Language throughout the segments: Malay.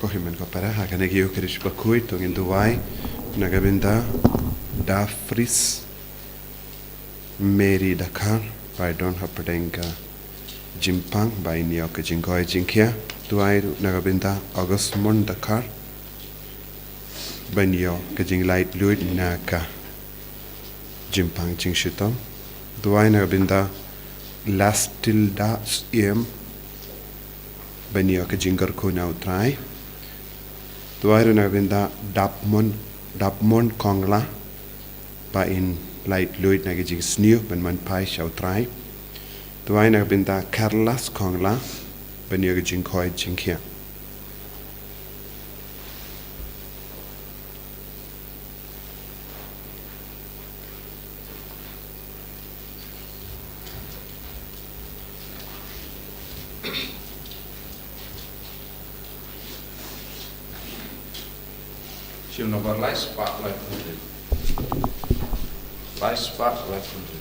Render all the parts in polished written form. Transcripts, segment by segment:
Kohimen ko para hakane giu kirish Bakhuid tungin duwai nagabinda da fris Mary Dakar by Don Hapadenga Jimpang by Nioka Jinkoi Jinkia duwai nagabinda August Mon Dakar by Nioka Jing Lait-ïa Naka Jimpang Jingshitom duwai nagabinda Lastilda Iem by Nioka Jingar Kunau Trai Tuairu nagabinda Dapmon Kongla ba in Lait-ïa nagajing Sngi ben man pai shau trai. Tuai nagabinda Carlas Kongla ben nagajing koi jingkia. She'll never lie spot like hundred. Lie spot like hundred.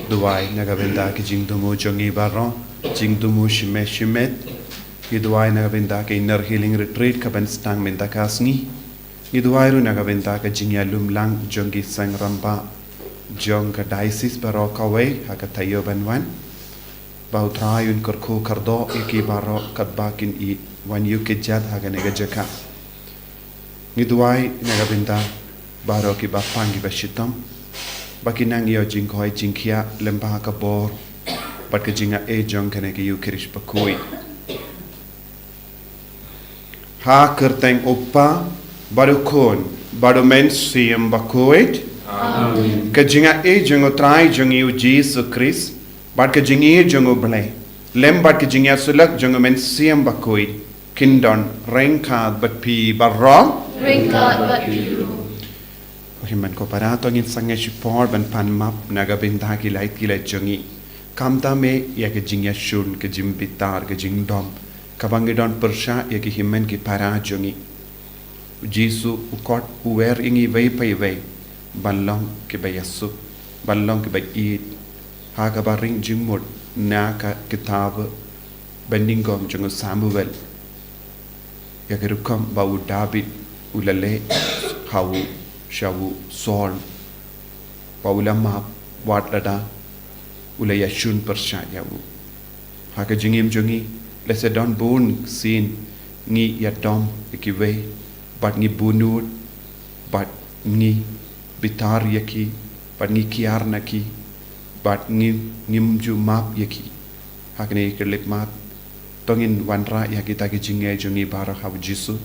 Duwai nagabinda ki jingdumu jongi baron jingdumu shimet Iduwai nagabinda ki inner healing retreat ka ben stang minda ka Sngi Iduwai ru nagabinda ka jingya lumlang jongi sang ramba jong ka diocese baro ka wei ha ka tayo banwan bau trayun kurku kardo iki baro kat bakin I wan yu ki jad ha ka nega jaka Iduwai nagabinda baro ki bapangi bashitam Bakinang iyo jingkoi jingkia lembaha ka bor bat ka jinga jong kane ki yu kirish Bakhuid ha kerteng oppa baru kon baru men siem Bakhuid ka jinga jongo trai jong yu Jesus Christ bat ka jingi jongo ble lem bat ka jinga sulak jongo men siem Bakhuid kindon rengkat bat pi barro rengkat bat pi Himan ko para to ngin sange shipor ban pan map nagabinda ki lait jongi kamta me ya ke jingya shun ke jimpitar ke jingdom kabangidon persha ya ke himan ki para jongi jisu ukot uwer ingi vei pai vei ballong ke bayasu ballong ke bayit ha ka baring jingmod na ka kitab bendingom jongo samuel ya ke rukam bau david ulale hawu shawu sol paula map wat lada ulaya shun persha yawu haka jingim jongi lese don bun sin ngi yatom ikiwe bat ngi bunut bat ngi bitar yaki bat ngi kiar naki bat ngi ngimju map yaki haka ne kelek map tongin wanra ya kita ki jinge jongi bara haw jisu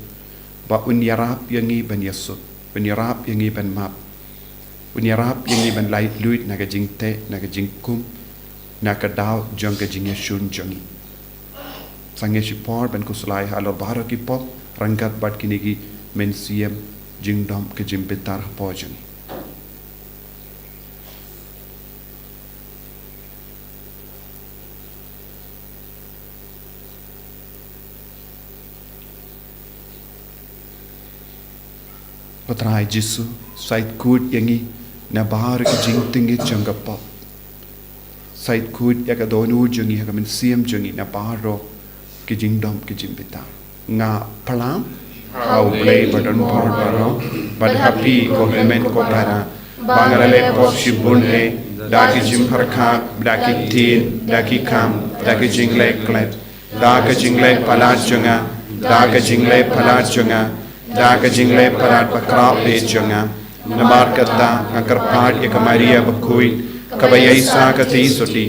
ba unyarap yangi ban yesu Penyerap yang iban map, penyerap yang iban Lait-ïa naga jingte naga jingkum naga daw jong ka jingya shun jongi. Sange shipor ban kusulai halor baro ki pop rangkat bat kinigi men siem jingdom ka jimpitar po jongi. Patrai jisu sait kud yangi na bahar ki jing tingi janga pop sait kud ya ka donu jongi ha men siem jongi na baharo ki jingdom ki jimbita nga palam how play button por baro but happy ko men ko para bangalale pop shibunne daki jim harka daki tin daki kam daki jingle klet daki jingle palat jonga daki jingle palat jonga da ka jingle parat bakrap be jonga nabar kata angkar part ya Maria Bakhuid kabaya isa ka soti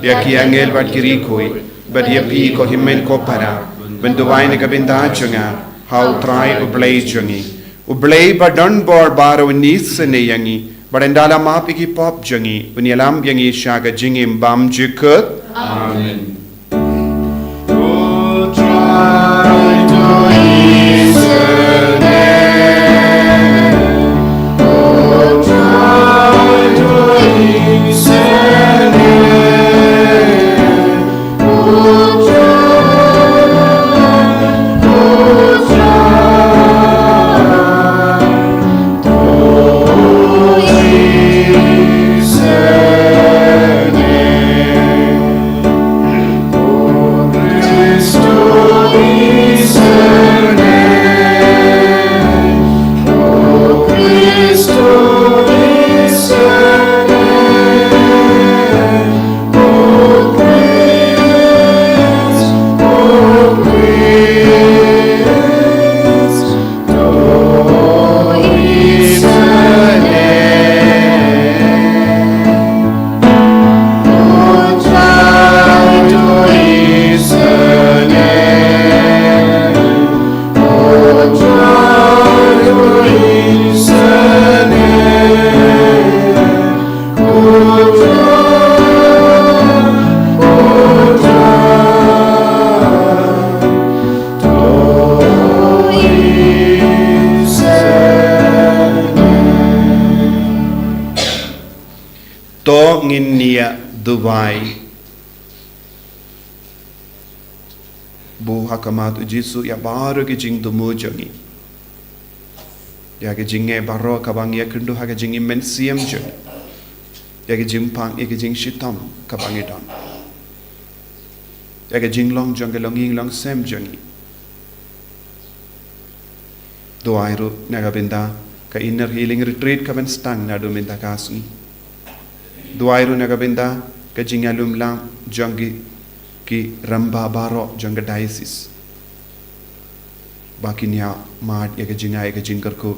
ya ki angel bat kiri koi but ya pi ko himmen ko para benduwai ne kabinda jonga how try ublay jongi ublay ba don bor baro nis ne yangi barandala mapi ki pop jongi bunyalam yangi shaga jingim bam jikut Amen. Dubai bu hakamat jisu ya baru ke jing dumu jongi ya ke jinge baro kabang ya kundu ha ke jing immensium jongi ya ke jing pang ya ke jing shitam kabang idon ya ke jing long jong ke longing long sem jongi doairu naga benda ka inner healing retreat kaben stang na do minta kasni doairu naga benda ka jingalum lam jongi ki ramba baro jonga diocese bakinya mad ya ka jinga ya ka jinkar ko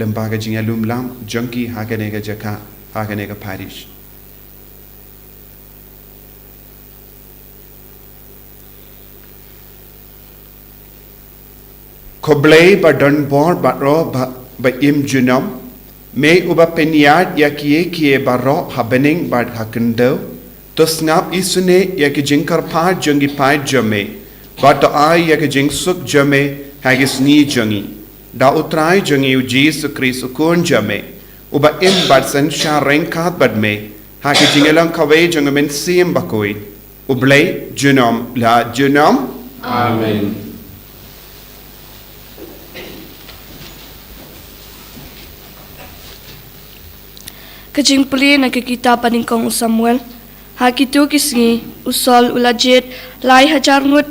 lemba ka jingalum lam jongi hagane ka jaka hagane ka parish koblei ba don bor ba ro ba im junam me uba penyat ya kie baro habening ba hakendo to snap isune ya ki jinkar pa jongi pa jome ba to ai ya ki jing suk jome hagis ni jongi da utrai jongi u Jesus Christ kon jome uba im ba san sha renkat bad me ha ki jingelang kawe jongamen sim Bakhuid ublei junam la junam Amen. Kajing puli nakikita paningkong Samuel. Hakitu kisngi usol ulajit lai hajar ngut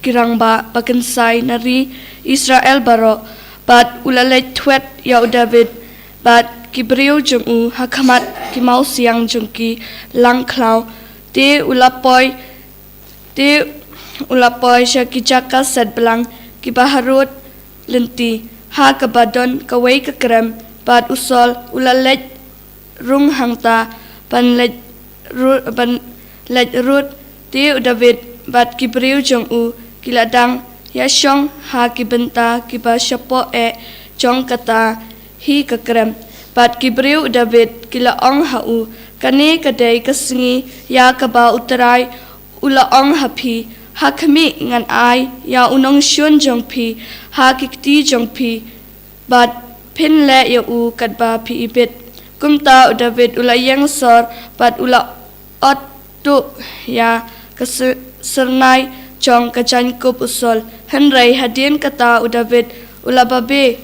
kirangba pakansai nari Israel baro bat ulalai twet ya David bat kibriu jungu hakamat kimau siang jungki langklau te ulapoy sya kijaka sad belang kibaharut lenti ha kabadon kawai kekrem bat usol ulalai rung hangta pan lej rut ti David bat kibriu jong u kiladang yashong ha kibenta kiba syapo jong kata hi kekrem bat kibriu David kila ong ha u kani kadai kesngi ya kaba uterai ula ong hapi ha kami ngan ai ya unong syun jong pi ha kikti jong pi bat pin le ya u kadba pi ibit kumta David ula yang sor bat ula ot tu ya kesernai jong kajan kup usol henrai hadin kata David ula babe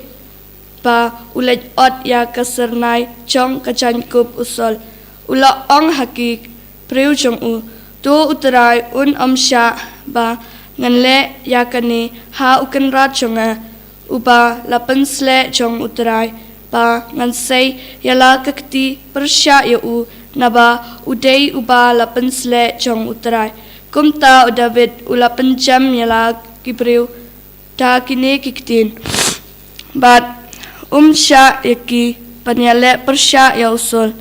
ba ula ot ya kesernai jong kajan kup usol ula ong hakik priu jong u tu utrai un amsha ba nganle ya kani ha ukan rat jonga uba lapan sle jong utrai ba ngansai yala kakti persya ya u naba udai uba lapan sle jong utrai kumta David ula penjam yala kibriu ta kini kiktin Bat sya yaki panyale persya ya usul.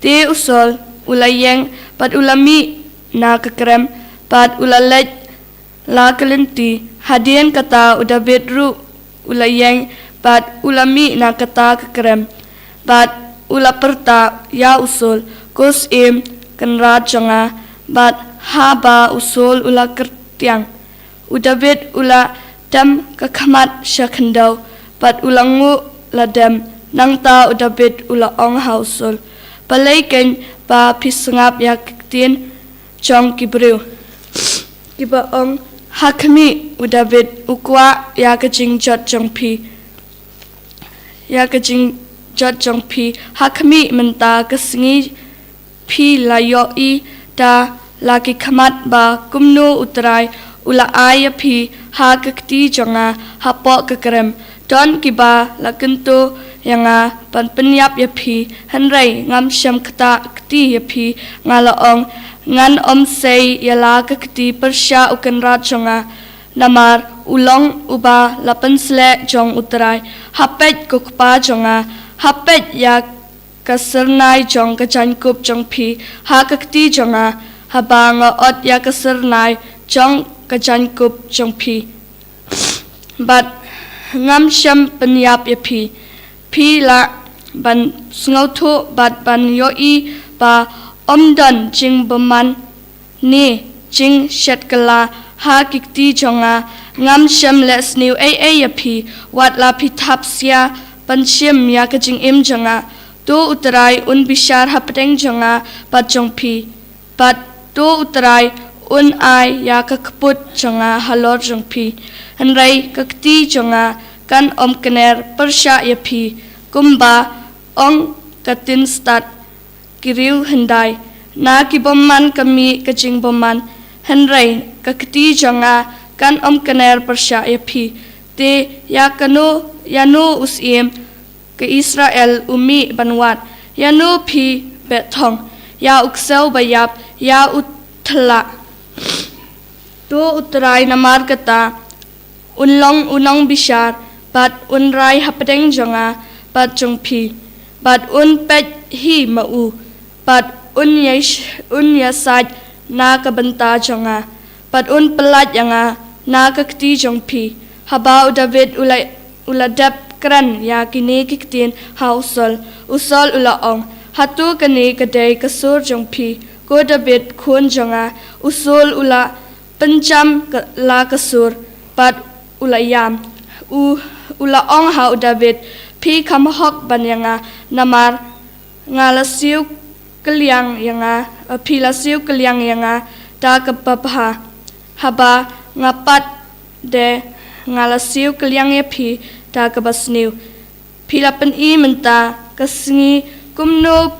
Te usul ulayeng bat ulami na kekrem bat ulalej la kelenti hadien kata udah bedru ulayeng bat ulami na kata kekrem bat ula perta ya usul kus kenra jonga bat haba usul ula kertiang udah bed ula dam kekamat syakendau bat ulangu ladam nang ta udah bed ula ong hausul palaiken ba pisngap ya tin jong kibriu kiba ong hakmi udah bed ukwa ya kejing jot jong pi ya kejing jot jong pi hakmi menta kesngi pi layoi da lagi kamat ba kumno utrai ula aya pi ha kekti jonga hapok kekrem don kiba lakento yanga pan penyap ya pi hanrai ngam syam kata kti ya pi ngalaong ngan sei yala kekti persya uken rajonga namar ulong uba lapan sle jong utrai hapet kukpa jonga hapet ya kasernai jong kajankup jong pi ha kekti jonga habanga ot ya kasernai jong kajankup jong pi bat ngam syam penyap ya pi la ban sngoto bat ban yoi ba omdan jing beman ni jing shetkala ha kikti jonga ngam syam les new ya pi wat la pi tapsia ban syam ya ka jing jonga to utrai un bishar hapdeng jonga bat jong pi bat to utrai un ai ya ka kaput jonga halor jong pi hanrai kakti jonga kan kener persya ya pi kumba ong katin stat kiriu hendai na ki bomman kami kajing bomman hanrai kakti jonga kan kener persya ya pi te ya kano yano usim ke Israel umi banwat yano pi betong ya uksel bayap ya utla to utrai namar kata unong bishar bat unrai hapdeng jonga bat jong pi bat pet hi mau bat yasaj na kabenta jonga bat pelat yanga na kakti jong pi haba David uladap kran ya kini kiktin hausol usol ulaong hatu kani kadai kasur jong pi ko David kun jonga usul ula pencam la kasur bat ulayam ula ong ha David pi kamhok banyanga namar ngalasiu keliang yanga pi lasiu keliang yanga ta kapapha haba ngapat de ngalasiu keliang ya pi ta kabasniu pilapen menta kasngi kumno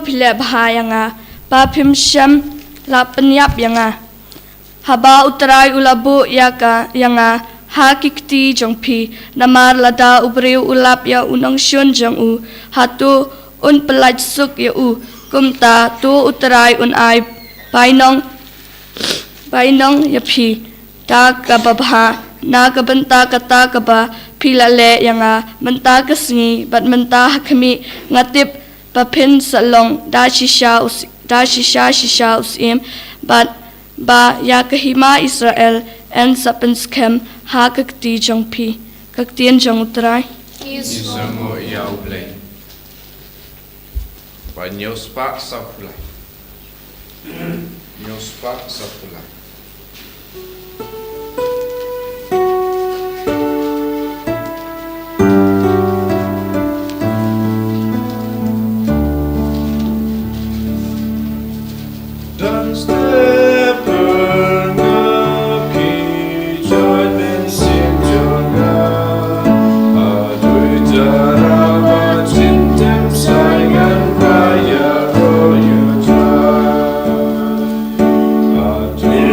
phile bhayanga pa phimsham la penyap yanga haba utrai ulabu yaka yanga ha kikti jong pi namar lada ubriu ulap ya unong syun jong u hatu pelaj suk ya u kumta tu utrai ai bainong ya pi ta kababha na kabenta kata kaba pilale yanga menta kasngi bat menta hakmi ngatip papin salong da shisha usim bat ba ya kahima Israel en sapenskem ha kakti jong pi kaktien jong utrai Isamo ya ublay. Nyospa sapulay. Nyospa sapulay. Yeah.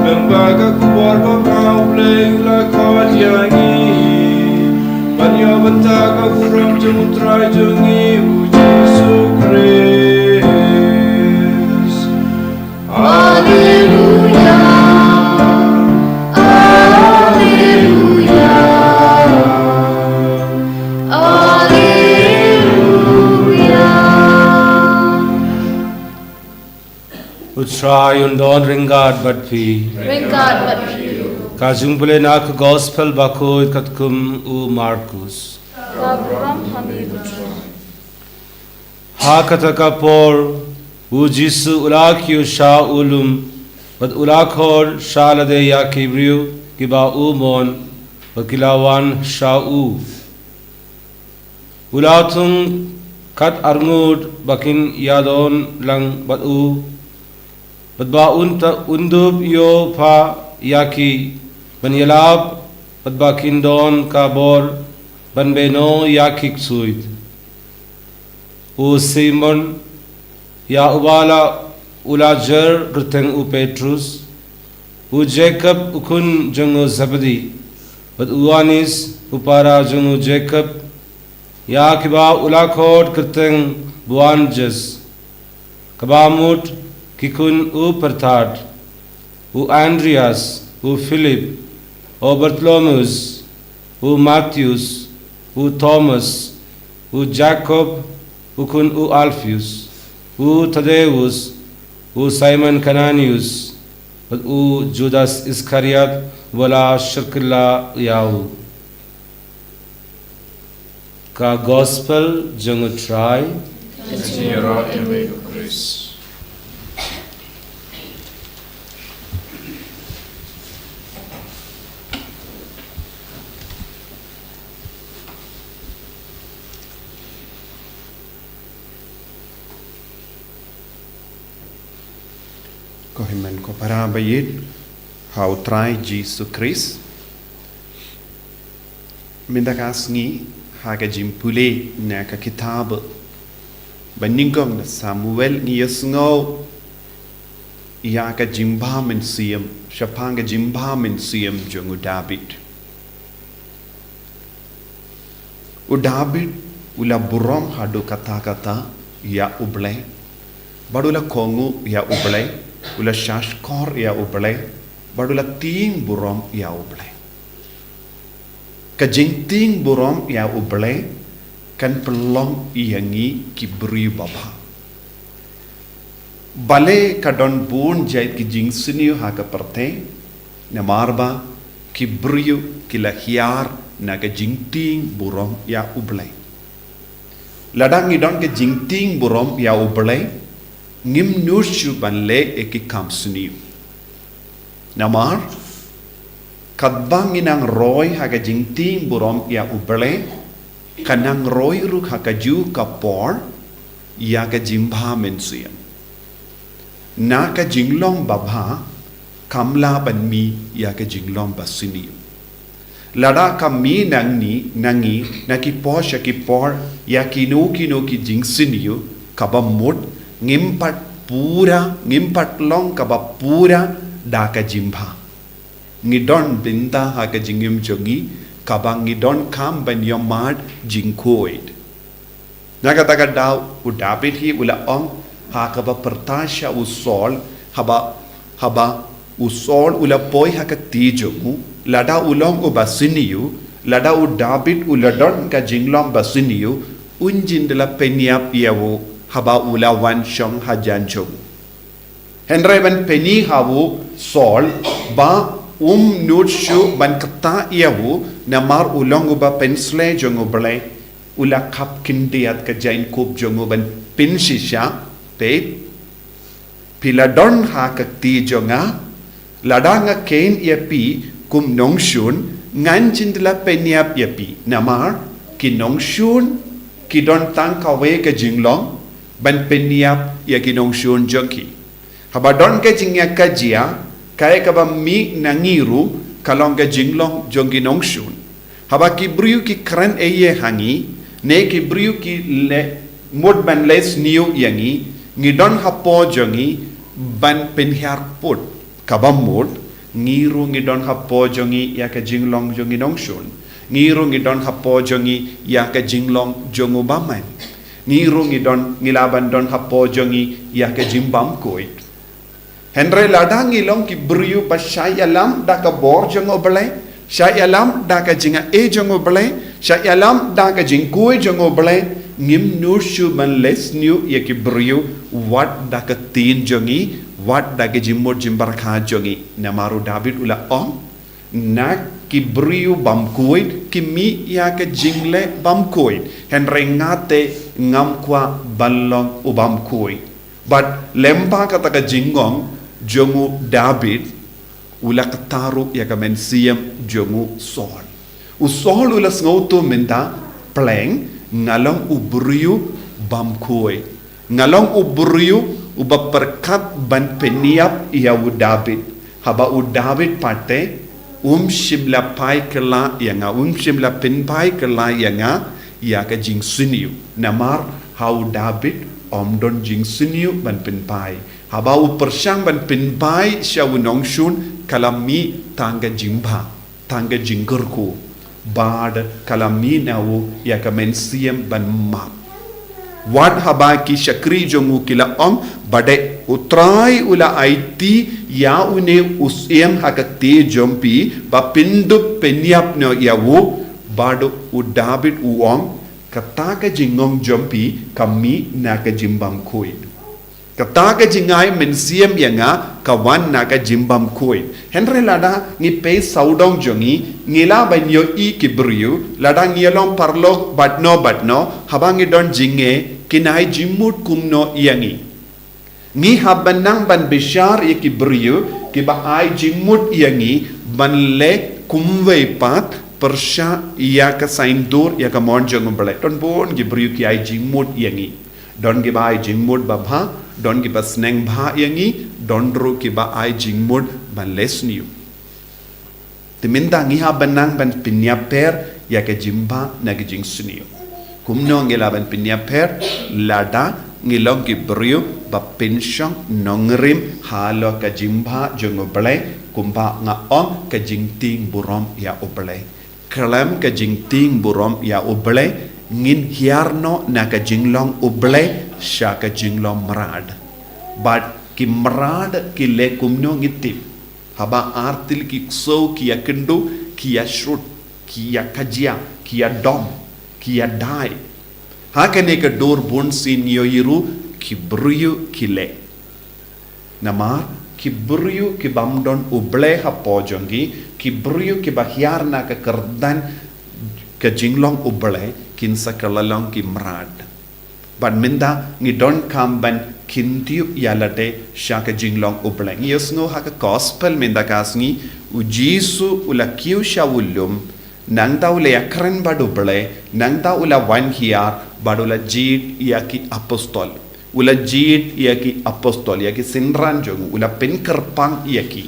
Lembaga kubur Mawkhlam la Thohdieng Bantaka kuram jemutrai jengi Yesus Kristus. Alleluia, Alleluia, Alleluia. Utrai undon ringad but pi. Ring God but you. Kajumpule nak gospel Bakhuid katkum u Marcus. Kabram Hamidutro. Ha kataka por u Jisu ulakyu sha ulum but ulakhor shalade ya kibriu kiba u mon wakilawan sha u. Ulatung kat arngud bakin yadon lang but u but ba undub yo pa yaki ban yalab but bakin don kabor ban beno yakik suit u Simon ya ubala ulajer gerteng u Petrus u Jacob ukun jungu Zabdi but uanis upara jungu Jacob ya kiba ulakhod gerteng buanjes kabamut kikun u Perthad u Andreas u Philip u Bartholomeus u Matthews u Thomas u Jacob ukun u Alphaeus u Thaddeus u Simon Cananius u Judas Iscariot wala shirkilla yau ka gospel jungu try Tira emigo Chris. Kohimen ko para bayit how try Jesus Christ minda Sngi haga jimpule na ka kitab baningom na Samuel ni yasngo ya ka jimba men siem shapanga jimba men siem jongu David u David ula burom hadu kata ya ublay badula kongu ya ublay ula shashkor ya ublay badula ting burom ya ublay ka jingting burom ya ublay kan pelong iyangi kibri baba bale kadon bun jait ki jingsini ha ka perte na marba kibriu kilahiar na ka jingting burom ya ublay ladang idon ka jingting burom ya ublay ngim nushu banle eki kamsuni namar kadbang inang roy haga jingting burom ya uble kanang roy ruk haga ju kapor ya ka jimba mensuyan na ka jinglong babha kamla banmi ya ka jinglong basini lada kami nangi na ki posha ki por ya kino ki jingsiniyo kabamut ngimpat long kaba pura daka jimba ngidon binta haka jingim jongi kaba ngidon kam ban yomad jingkoid nagataga daw u David hi ula ong haka ba pertasha usol haba usol ula poi haka tijogu lada ulong u basiniyu lada u David uladon ka jinglong basiniyu unjin de la penyap yawo haba ula wan shong hajan chong henry ban peni hawu sol ba nutshu ban kata yawu namar ulong ba pensle jongo blay ula kap kindiat ka jain kup jongo ban pinshisha pe piladon ha ka ti jonga ladanga ken yapi kum nongshun ngan chindla penyap yapi namar ki nongshun ki don tang kawe ka jinglong ban penyap ya kinong shun jongki habadon ke jingya kajia kaya kaba mi nangiru kalong ke jinglong jongi nongshun haba ki briu ki kran eye hangi ne ki briu ki le mod ban les new yangi ngidon hapo jongi ban penhiar put kabam mod ngiru ngidon hapo jongi ya ke jinglong jongi nongshun ngiru ngidon hapo jongi ya ke jinglong jongu baman ngiru ngidon ngilaban don hapo jongi ya ke jimbam koit Henry ladang ilong ki briu ba syayalam da ka bor jongo belai syayalam da ka jinga e jongo belai syayalam da ka jingkui jongo belai ngim nushu ban les new ya ki briu wat da ka tin jongi wat da ka jimmot jimbar kha jongi namaru David ula ong nak ki briu bam kuit ki mi ya ka jingle bam kuit Henry ngate ngam kwa ballong ubam kuit but lemba kata ka jingong jongu David ula kataru ya ka mensiam jongu Saul ula ngautu minta pleng ngalong ubriu bam koi ngalong ubriu uba perkat ban peniap ya u David haba u David pate shibla pai kela yanga shibla pen pai kela yanga ya ka jing siniu namar hau David don jing siniu ban pen pai haba u persyang ban pen pai syawu nongshun kalami tangga jimba tangga jinggerku bad kalami nawu ya ka mensiam ban map wad haba ki shakri jongu kila bade utrai ula IT ya une usiem hakati jompi ba pindu penyap no yawu badu u David uong kataka jingong jompi kami naka jimbam kuit kataka jingai mensiam yanga kawan naka jimbam kuit Henry lada ngi pe saudong jongi ngila banyo I kibriu lada ngilong parlok batno habangi don jinge kinai jimmut kumno yangi ngi habanang ban bishar I kibriu kiba ai jimmut yangi ban le kumwei pat persya ia ka saindur ia ka mon jong belai don bon gibriu ki ai jimmut yangi don gi ba ai jimmut babha don gi ba sneng bha yangi don ru ki ba ai jimmut ban lesniu timinda ngi ha banang ban pinya per ya ka jimba na gi jing sniu kumno ngela ban pinya per lada ngilong gibriu ba pensyong nongrim halo ka jimba jong belai kumba nga ka jing ting burom ya oblai kalam ka jing ting burom ya oblai ngin hiarno na ka jinglong oblai sha ka jinglong marad but ki marad ki le kumno ngitip haba artil ki so ki ya kendo ki ya shrut ki ya kajia ki ya dom ki ya dai hakane ka dor bon sin yo yiru ki briu ki le namar ki briu ki bamdon oblai ha pojongi ki briu ki bahiar na ka kerdan ka jinglong oblai kinsa kalalong ki mrad ban minda ngi don kamban kintiu yalate shaka jinglong oblai ngi yosno ha ka gospel minda kasngi ujisu ula kiu shawulum nangta ula yakren badu oblai nangta ula wan hiar badula jit yaki apostol ula jit yaki apostol yaki sinran jongu ula penkerpang yaki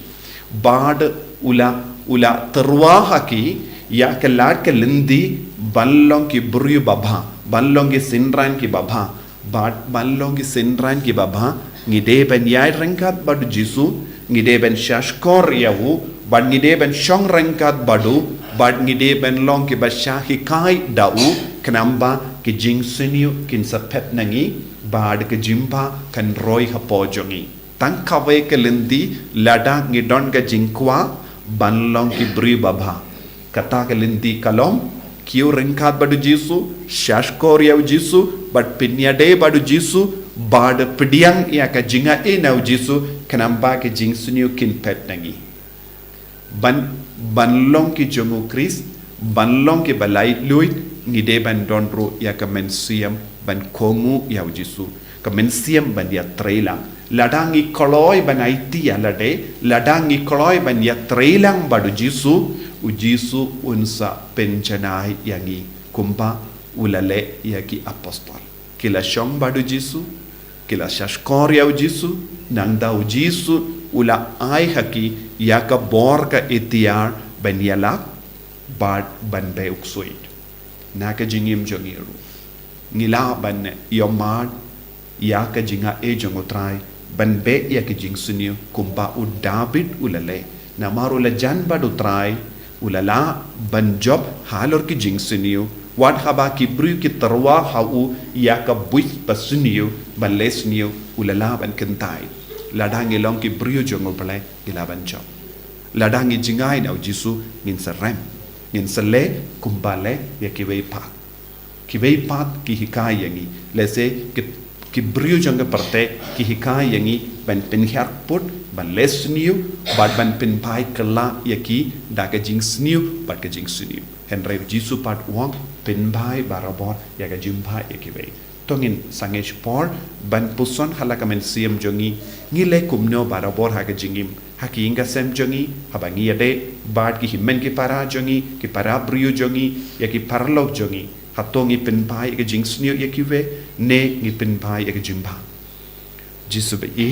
bad ula terwahaki ya kelat ke lendi ballong ki buru babha ballong ki sinran ki babha bad ballong ki sinran ki babha ngide ben yai rengkat badu jisu ngide ben shashkor yawu bad ngide ben shong rengkat badu bad ngide ben long ki basha hikai dau kenamba ki jing seniu kin sapet nangi bad ke jimba kan roy hapojongi tang kawe ke lendi lada ngidon ke jingkwa banlong ki bri babha kata ke lendi kalom kiu rengkat badu jisu shashkor yaw jisu bad pinyade badu jisu bad pediang ya ka jinga e naw jisu kenamba ke jing seniu kin pet nangi banlong ki jongu Chris banlong ki balai luit ngide ban donro ya ka mensiam ban kongu yaw jisu ka mensiam ban ya trailang ladangi koloi ban aiti alade ladangi koloi ban ya trailang badu jisu ujisu unsa penjanai yangi kumpa ulale yaki apostol kila shong badu jisu kila shashkor yaw jisu nangda ujisu ula ai haki yaka borka itiar ban yalak bad ban be uksuit na ka jingim jongiru ngila ban yomad ya ka jinga e jongotrai ban be ya ka jing suniu kumba u David ulale na maru la jan bad utrai ulala ban job halor ki jing suniu wat haba ki bru ki tarwa hau ya ka buit pasuniu ban lesniu ulala ban kentai ladangi long ki bru jongo pale ila ban job ladangi jingai na jisu ngin sarem ngin sale kumbale ya ki wei pat ki hikai yangi lese ki bru jongo parte ki hikai yangi ban penhiar put ban lesniu ban pen pai kala ya ki daga jing sniu bat ka jing sniu henry jisu pat wong pen bai barabor ya ka jim bai ya ki wei tongin sangesh por ban puson halaka men siam jongi ngile kumno barabor ha ka jingim haki inga sem jongi habangi ade bad ki himmen ki para jongi ki para brio jongi ya ki parlok jongi hatongi pen bai ya ka jing sniu ya ki we ne ngi pen bai ya ka jimba jisu be i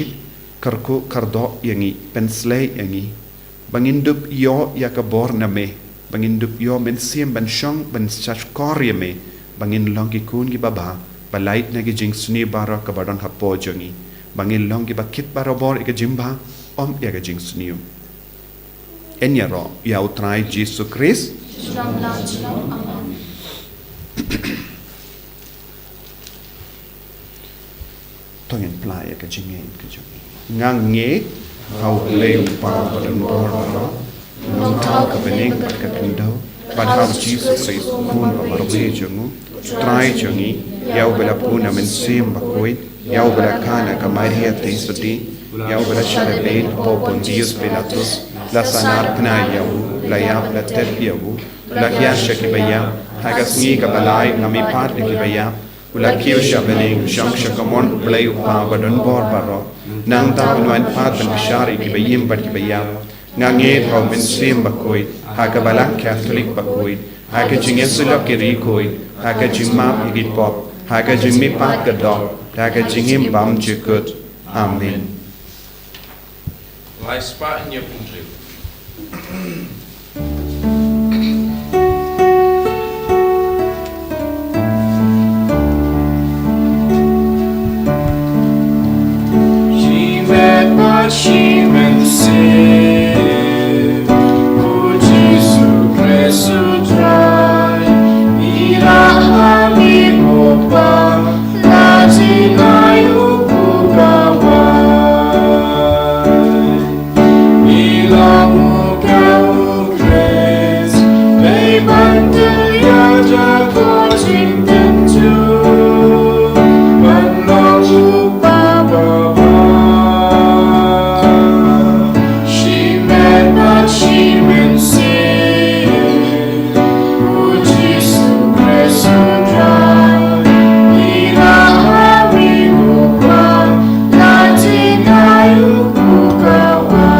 karko kardo yangi pensle yangi bangindup yo ya ka bor na me bangindup yo men siam ban shong ban chach korye me bangin long ki kun ki baba balait na ki jing sni bara ka badon hapo jongi bangin long ki bakit barabor ka jimba om ya ka jing sniu enya ro ya utrai Jesus Christ Shalom amen. tongin play ya ka jingen ka jongi ngang nge hau leu pa badon bor baro nong tau ka bening ka kendo ban hau Jesus Christ kun pa marwe jongu try jongi yau bela puna men sim Bakhuid yau bela kana ka Maria Teisudi yau bela shalabel po Pontius Pilatus la sanar pna yau la yap la tet yau la hiasha ki bayam haga sngi ka balai ngami pat ki bayam ula kiu shabening shang shakamon play pa badon bor baro nang ta wan pat ban bishari ki bayim bat ki bayam ngange thaw men sim Bakhuid haga balak Catholic Bakhuid haga jingesula ki rikoi haga jingma igit pop haga jingmi pat ka dog haga jingim bam jikut amen Lai spot in your punju. She meant save, oh Jesus Christ so dry, Irahami Boba, Latina Yukugawai, Ilamu Kamu Chris, Baybandu Yaja Koching Tentu, Banlamu Baba. She meant save, oh Jesus Christ so dry, Irahami Boba, Latina Yukugawai.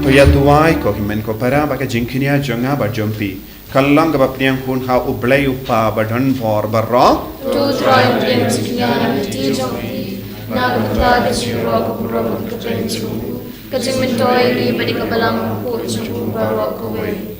to ya tuai ko himen ko para ba ka jingkinia jonga ba jompi kallang ba pniang kun ha ublei upa badon bor baro Tu try and ti jong Nagkata di siro ko puro ka penju. Kasi mentoy li badi ka balang ko chu baro ko we.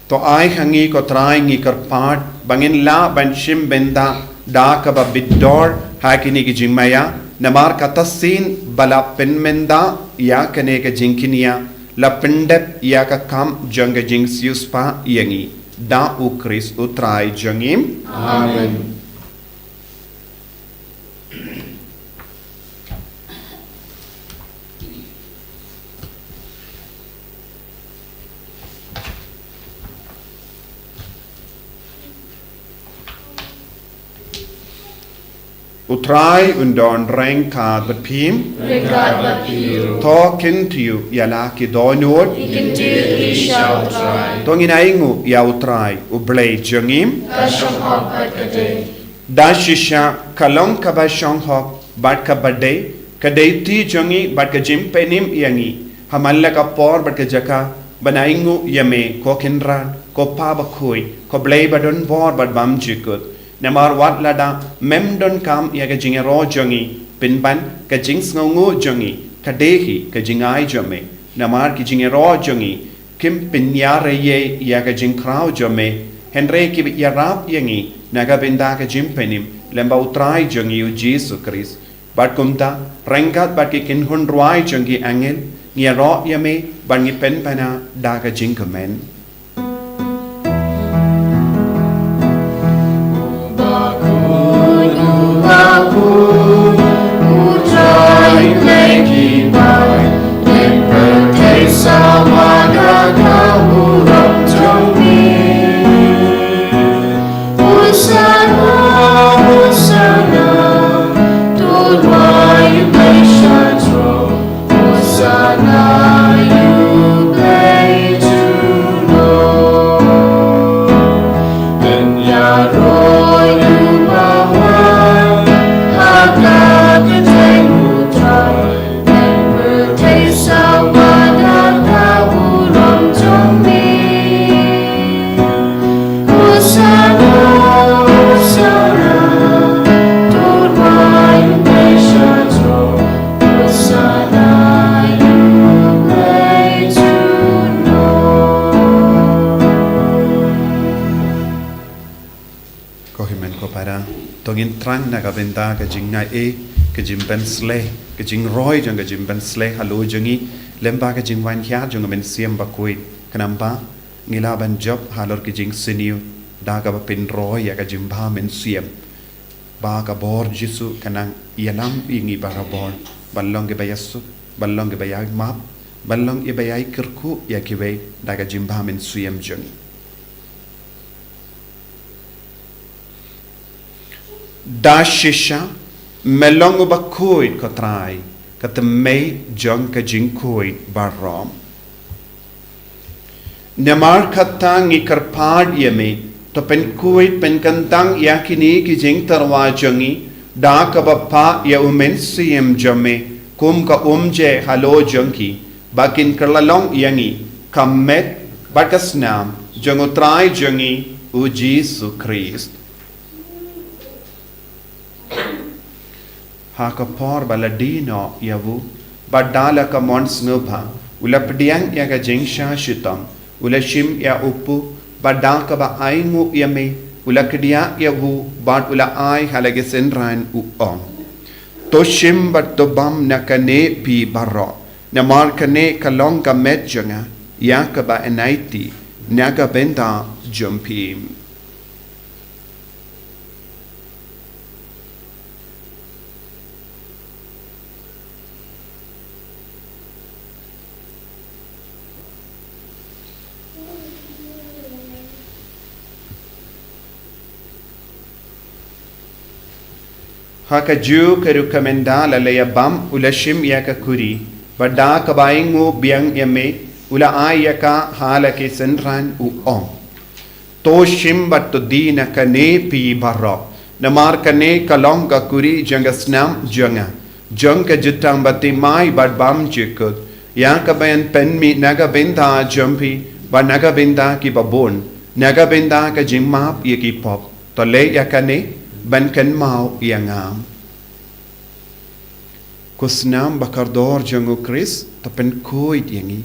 to ai hangi ko trai ngi kar pat bangin la banshim benda da ka ba biddor hakini ki jingmaya namar katasin bala penmenda ya kane ka jingkinia la pendep ya ka kam janga jingsius pa yangi da u Chris utrai jangim Amen. utrai undon reng ka bepim Regard but you. talking to you yala ki donod He can do, he shall try. tongin aingu ya utrai ublei jangim Kashong hop at a day. da shisha kalong ka ba shong hok bat ka bade ka deiti jongi bat ka jim penim yangi hamalla ka por bat ka jaka banaingu yame ko kinran ko pa Bakhuid ko blei badon bor bat bam jikut namar wat lada mem don kam ya ka jingero jongi pinban ka jing sngongu jongi kadehi ka jingai jome namar ki jingero jongi kim pinyare ye ya ka jingkrao jome henre ki yarap yangi naga benda ka jimpenim lemba utrai jongi u Jesus Christ bat kumta rengat bat ki kinhun ruai jongi angel ngia ro yame ban ngi pen pana da ka jingkamen Bakhuid, utrai lagi bai, lempertai samana kahuram jami. Usana, usana, turwai meishadro, usana yubai juno. Dan yaro yubawa. Tongin trang na ka benda ka jing na ka jing ben sle ka jing roi jong ka jing ben sle halo jongi lemba ka jing wan kya jong men siam Bakhuid kanamba ngila ban job halor ka jing siniu da ka pin roi ya ka jing ba men siam ba ka bor jisu kanang yalam ingi barabor ballong ke bayasu ballong ke bayag map ballong e bayai kirku ya kiwe da ka jing ba men siam jongi da shisha melong Bakhuid ko trai kat mei jong ka jingkhuid barom namar khatang ikarpad yeme to pen kuid pen kantang yakini ki jing tarwa jongi da ka bappa ya umen siem jome kum ka umje halo jongi bakin kerlalong yangi kammet bakasnam jongotrai jongi u Jesus Christ haka por baladino yavu badala ka mons nubha ulapdiang ya ka jingsha shitam ulashim ya upu badaka ba aingu yame ulakdia yavu bad ula ai halage senran u om toshim bat tobam nakane pi barro namar kane kalong ka metjanga ya ka ba enaiti naga benda jumpim haka ju ka rekomenda la bam ulashim ya ka kuri bada ka baingu biang yame ula ay ya ka hala ke senran u om to shim bat to dina ka ne pi barro namar ka ne kalong ka kuri janga snam janga jang ka jutang bati mai bat bam jikut ya ka bayan pen mi naga benda jumpi ba naga benda ki babon naga benda ka jimap ya ki pop to le ya ka ne ban kan mau yang kusnam bakardor jango Chris tapen kuid yangi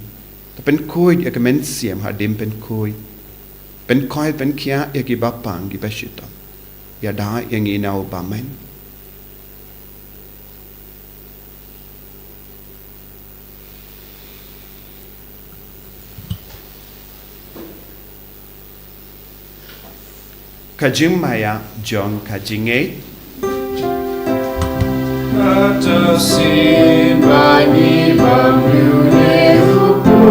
tapen kuid ya kemen siam hadim pen kuid pen kia ya ki bapang ki bashita ya da yangi nau bamen kajing maya jong kajinge Atasi bani bamune upu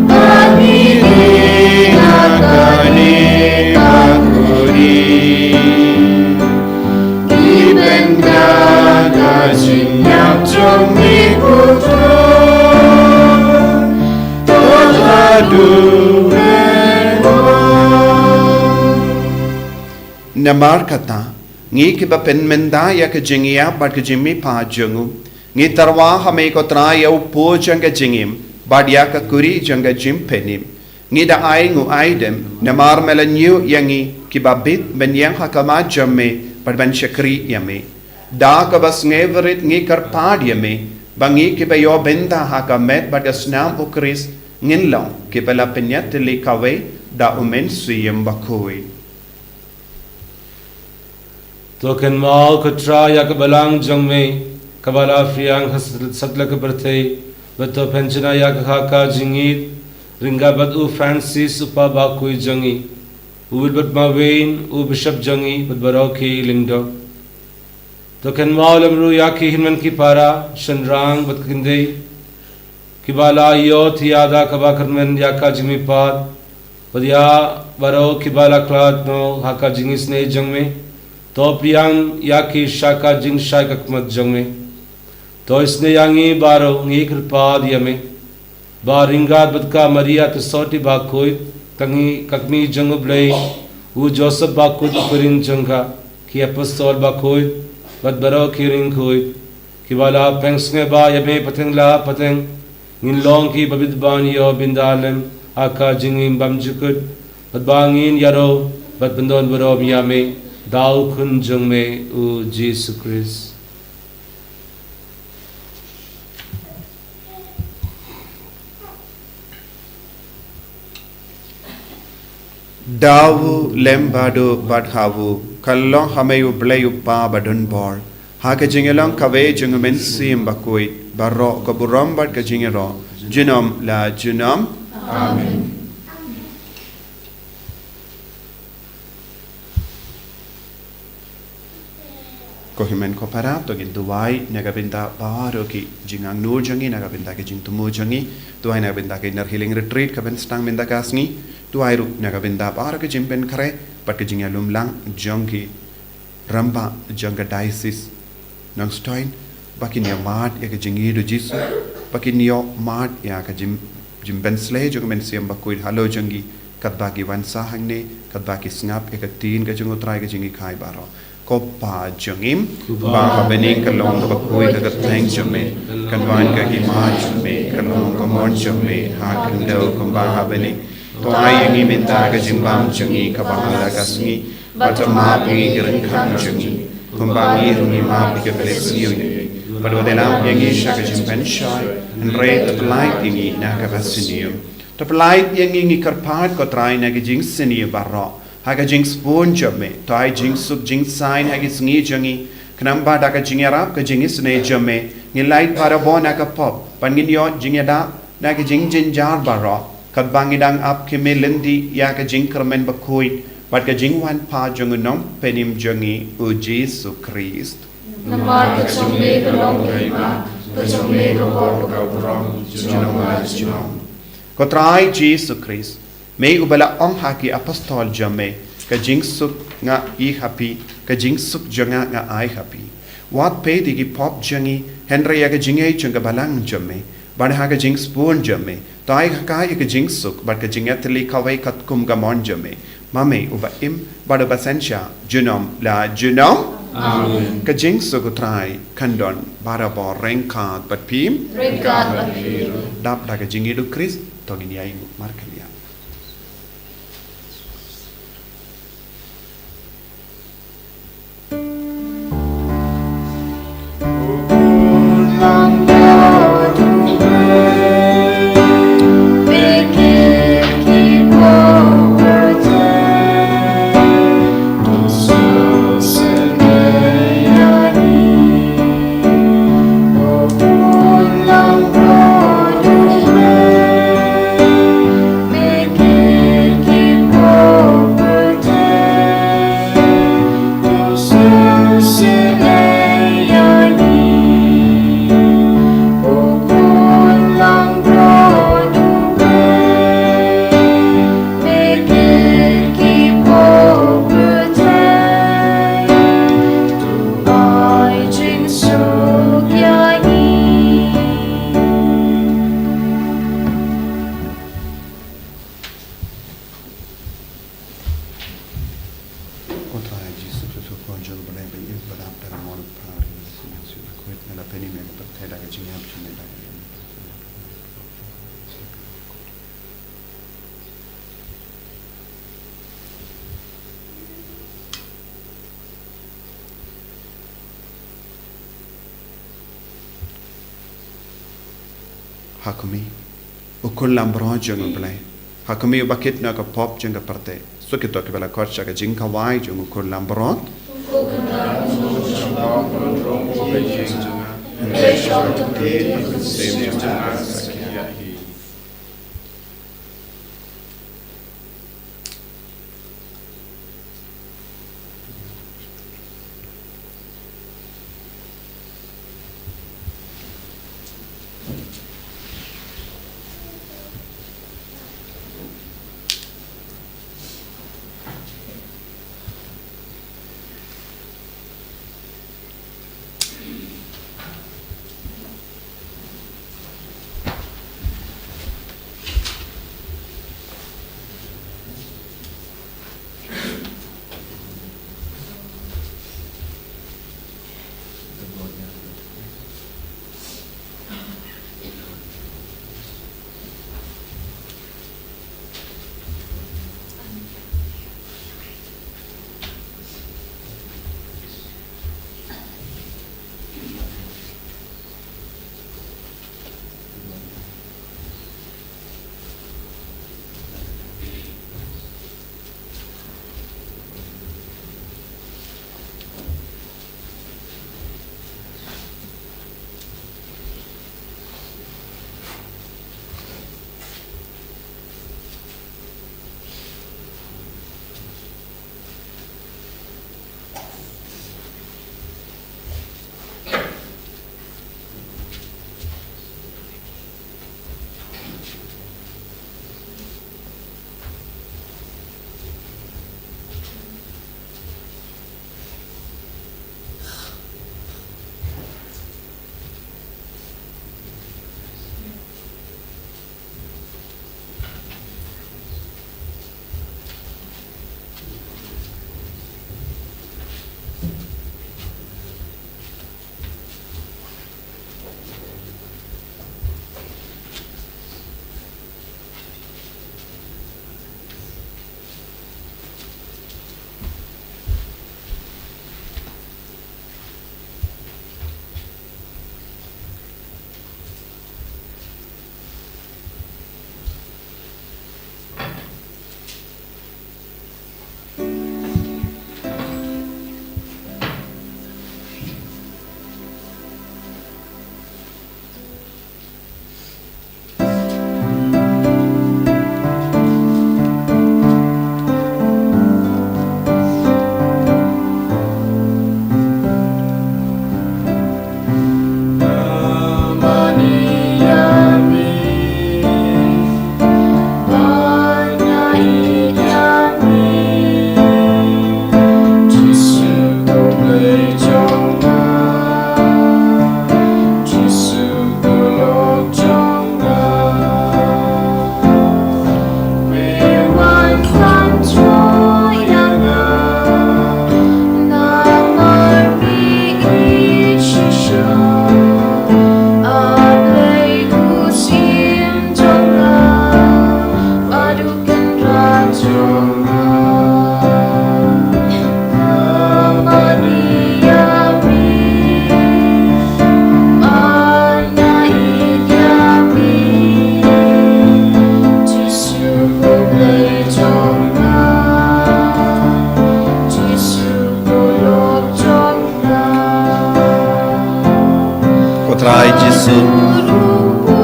Bani nakane kakuri Ibenda kajinyak jong ikutu Todadu namar kata ngi ki ba pen menda ya ka jingia ba ka jimmi pa jungu ngi tarwa hame ko tra ya upo janga jingim ba ya ka kuri janga jim penim ngi da ai ngu aidem namar melanyu yangi ki ba bit ben yang hakama jamme ba ban shakri yame Da ka bas ngeverit ngi karpadia me, bangi ki ba yo benda haka met ba snam o Chris nginlong ki ba la penyat li kawe da umen suyem Bakhuid. Token mal kutra ya kabalang jong me kabala friang satla kaberthe beto penchana ya khaka jingit ringa bat u Francis upa Bakhuid jangi u bat mawein u bishop jangi bat baroki lingdo token mal amru ya ki hinman ki para shanrang bat kinde kibala yo thiada kaba karmen ya ka jimi pad badya baro kibala klat no haka jingi sne jong me तो प्रियांग याकी शाका जिंग शाका कमत जंग में तो इसने यांगी बारो एक कृपाद यमे बारिंगात बदका मरिया तो सोटी बाखुद कंगी ककमी जंग ब्ले वो जोसेफ बाखुद परिन जंगा कि अपस्तोल बाखुद बद बरो की रिंग खुद कि वाला पेंग्सने बा यमे पतंग ला पतंग इन लोंग की बबिद बान यो बिंदालम आका जिंगिम बमजुकुद बद बांगिन यारो बद बंदोन बरो मियामे Dao kun jung me u Jesus Christ. Dawu lembadu badhawu kallong hameyu bleyu pa badun bor. Haka jingelong kawe jungumen sim Bakhuid baro kaburom bad ka jingero junom la junom. Amen. Kohimen ko parato gin duwai nagabinda baro ki jingang nur jangi nagabinda ki jing tumu jangi duwai nagabinda ki nar healing retreat kaben stang binda kasni duwai ru nagabinda baro ki jimben kare pat ki jingya lumlang jangi ramba janga diocese nang stoin bakin ya mat ya ki jingi du jisu bakin yo mat ya ka jimben slay jong men siam Bakhuid halo jangi kat bagi wansa hangne kat bagi snap ya ka tin ka jungo try ka jingi khai baro Kopa jangim ba bening kalong ka Bakhuid ka thank jame kanwan ka himaj me kalong ka mon jame ha kando ka ba bening to ay yang iminta ka jimbam jangi ka bahala kasngi batama pi girin kan jangi kumbangi rumi ma pi ka pelesiyo padu delam yang isha ka jimpen shai and re the light yang na ka basiniyo the light yang ngi karpat ko try na ka jing siniyo barro Haga jing spoon job me, toy jing suk jing sign hagi sngi jangi, kanamba da ka jingarap ka jingis ne jame, ni light para bon ka pop, pangin yo jingada na ka jing jinjar baro, kat bangidang up ke me lendi ya ka jing kermen Bakhuid, but ka jing wan pa jungunom penim jangi u Jesus Christ. Namar ka chombe ka long kaima, ka chombe ka bor ka brom, junom. Ko try Jesus Christ. May ubala ong haki apostol jame ka jingsuk nga I happy ka jingsuk janga nga I happy wat pe digi pop jangi henry ya ka jingay janga balang jame ban ha ka jing spoon jame tai ka ka jingsuk bat ka jingatli kawai kat kum ga mon jame mame uba im bada basensha junom la junom Amen. ka jingsuk try kandon bara bo renkat bat pim Renkat bat pim dap da ka jingi du Christ togin yai markelia hakumi ukul lambro jung blai hakumi bakit na ka pop jung ka parte so ke to ke bala korcha ka jing ka wai jung ukul lambro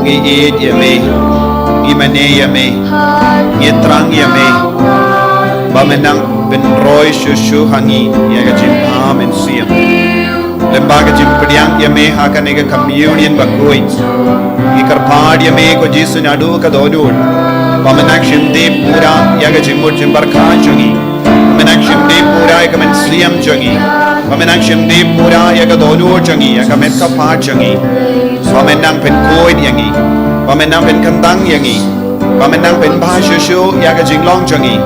Ngiit yame, imane yame, ngitrang yame, bamenang ben roy shushu hangi yaga jimpa men siyam. Lembaga jimpadiang yame hakanega communion Bakhuid. Ikarpad yame ko jisu nadu ka dodul. Bamenang shimde pura yaga jimbur jimbarka jungi. Bamenang shimde pura yaga men siyam jungi. Bamenang shimde pura yaga dodul jungi yaga men kapad jungi. Bamenang pen koid yangi, bamenang pen kandang yangi, bamenang pen bahashushu yaga jinglong jangi,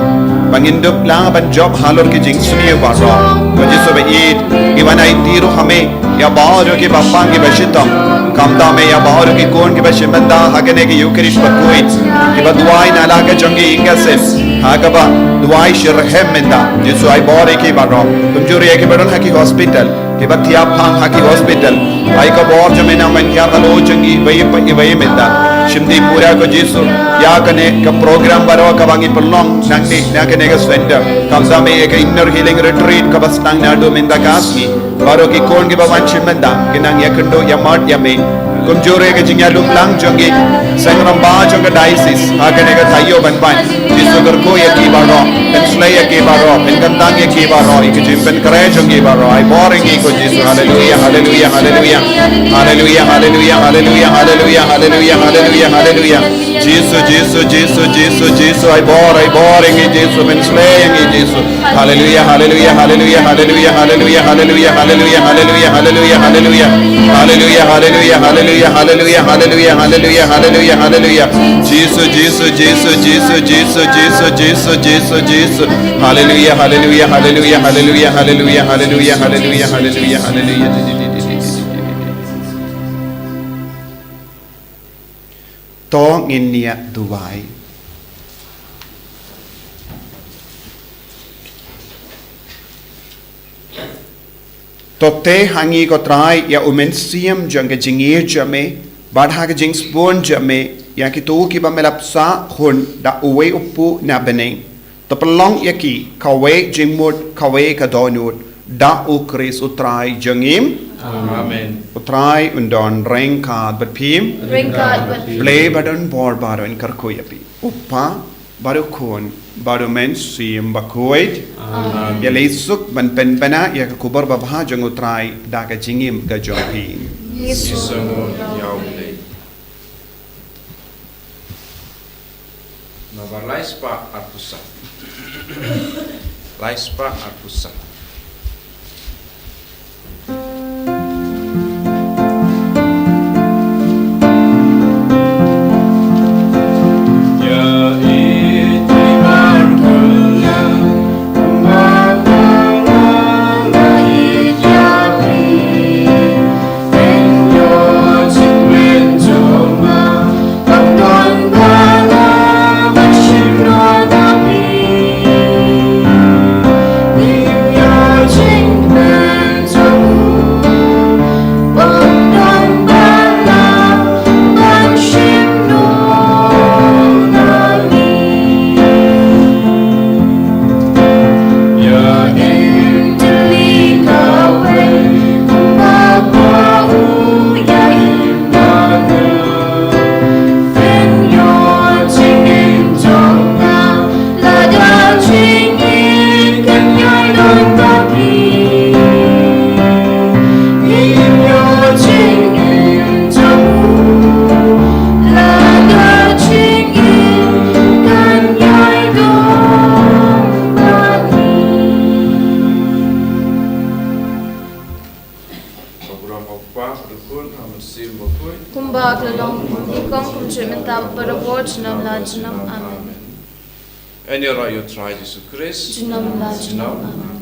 bangindup la ban job halor ki jing suniye baro, bajisu be eid, iwana itiru hame ya baharo ki bapang ki bashitam, kamta me ya baharo ki kon ki bashimanda hagane ki yukrish Bakhuid, ki baduai nala ka jangi ingasif, hagaba duai shirhem menda, jisu ai bahare ki baro, kumjuri ki baron haki hospital. Tiap hang haki hospital, ay ka bor jamena man kya galo jangi bayi menda, Shimdi pura ko Jisu ya kane ka program baro ka bangi pelong nangni nakane ka center kamsame ka inner healing retreat ka bastang nadu minda kasni baro ki kon ki bawan shimenda kinang yakendo yamat yame kumjore ka jingalum lang jongi sangram ba jonga diocese hakane ka tayo banban Jisu ko ya ki baro penslay ya ki baro penkantang ya ki baro ikjimpen kare jongi baro ai boring ko Jisu hallelujah hallelujah hallelujah hallelujah hallelujah hallelujah hallelujah hallelujah hallelujah hallelujah Jisu Jisu Jisu Jisu Jisu ai boring Jisu penslay Jisu hallelujah hallelujah hallelujah hallelujah hallelujah hallelujah hallelujah hallelujah hallelujah hallelujah hallelujah hallelujah hallelujah hallelujah hallelujah hallelujah hallelujah hallelujah Jesus Jesus Jesus Jesus Jesus Jesus Jesus Jesus Jesus hallelujah hallelujah hallelujah hallelujah hallelujah hallelujah hallelujah hallelujah hallelujah to nginia duwai Tote hangi ko try ya umensiam jang ke jingir jame badha ke jing spon jame ya ki tu ki ba melapsa hun da uwe upu na beneng to pelong ya ki kawe jingmut kawe ka donut da ukris utrai jangim Amen. utrai undon rengkat berpim ble badan bor baron karkoyapi upa baru kun baru mensiam Bakhuid ya leisuk ban pen pena ya kubar babha jang utrai da ka jingim ka jongpim Isungo yaule. Nova laispa arpusa. Laispa arpusa. Kumba kladong ikong kumchimenta parabot jinam la jinam amen. En jag har ju try Jesus Christ. Jinam la jinam amen.